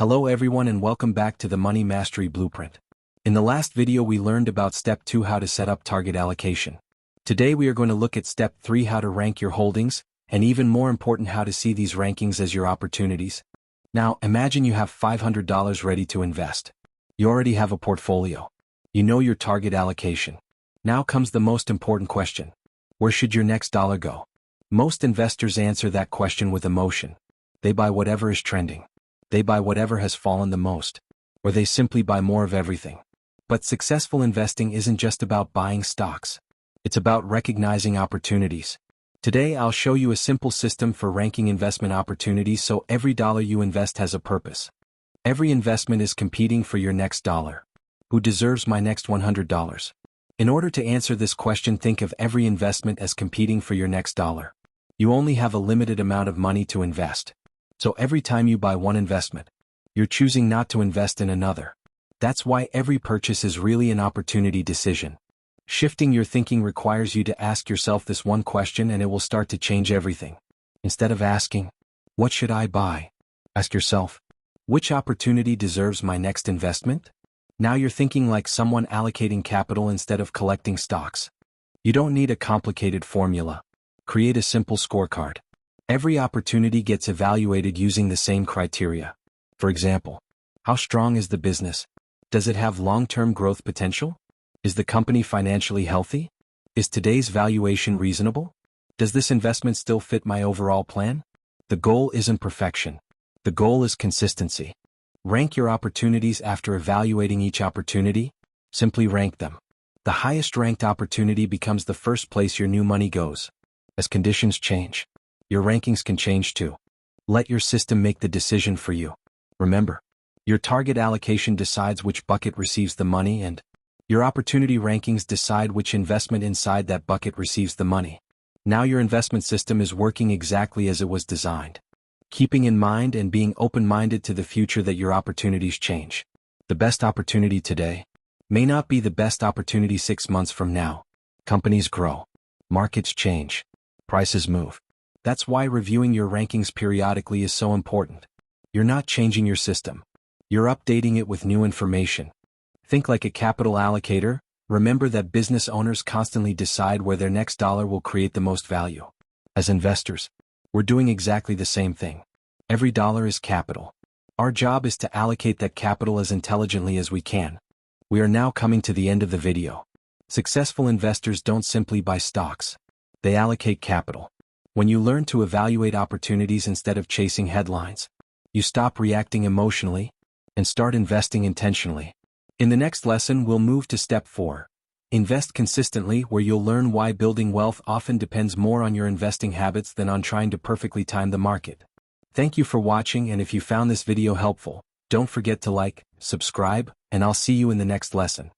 Hello everyone and welcome back to the Money Mastery Blueprint. In the last video we learned about Step 2, how to set up target allocation. Today we are going to look at Step 3, how to rank your holdings, and even more important, how to see these rankings as your opportunities. Now imagine you have $500 ready to invest. You already have a portfolio. You know your target allocation. Now comes the most important question. Where should your next dollar go? Most investors answer that question with emotion. They buy whatever is trending. They buy whatever has fallen the most, or they simply buy more of everything. But successful investing isn't just about buying stocks. It's about recognizing opportunities. Today I'll show you a simple system for ranking investment opportunities so every dollar you invest has a purpose. Every investment is competing for your next dollar. Who deserves my next $100? In order to answer this question, think of every investment as competing for your next dollar. You only have a limited amount of money to invest. So every time you buy one investment, you're choosing not to invest in another. That's why every purchase is really an opportunity decision. Shifting your thinking requires you to ask yourself this one question, and it will start to change everything. Instead of asking, what should I buy? Ask yourself, which opportunity deserves my next investment? Now you're thinking like someone allocating capital instead of collecting stocks. You don't need a complicated formula. Create a simple scorecard. Every opportunity gets evaluated using the same criteria. For example, how strong is the business? Does it have long-term growth potential? Is the company financially healthy? Is today's valuation reasonable? Does this investment still fit my overall plan? The goal isn't perfection. The goal is consistency. Rank your opportunities after evaluating each opportunity. Simply rank them. The highest ranked opportunity becomes the first place your new money goes. As conditions change, your rankings can change too. Let your system make the decision for you. Remember, your target allocation decides which bucket receives the money, and your opportunity rankings decide which investment inside that bucket receives the money. Now your investment system is working exactly as it was designed. Keeping in mind and being open-minded to the future that your opportunities change. The best opportunity today may not be the best opportunity 6 months from now. Companies grow. Markets change. Prices move. That's why reviewing your rankings periodically is so important. You're not changing your system. You're updating it with new information. Think like a capital allocator. Remember that business owners constantly decide where their next dollar will create the most value. As investors, we're doing exactly the same thing. Every dollar is capital. Our job is to allocate that capital as intelligently as we can. We are now coming to the end of the video. Successful investors don't simply buy stocks. They allocate capital. When you learn to evaluate opportunities instead of chasing headlines, you stop reacting emotionally and start investing intentionally. In the next lesson, we'll move to Step 4. Invest consistently, where you'll learn why building wealth often depends more on your investing habits than on trying to perfectly time the market. Thank you for watching, and if you found this video helpful, don't forget to like, subscribe, and I'll see you in the next lesson.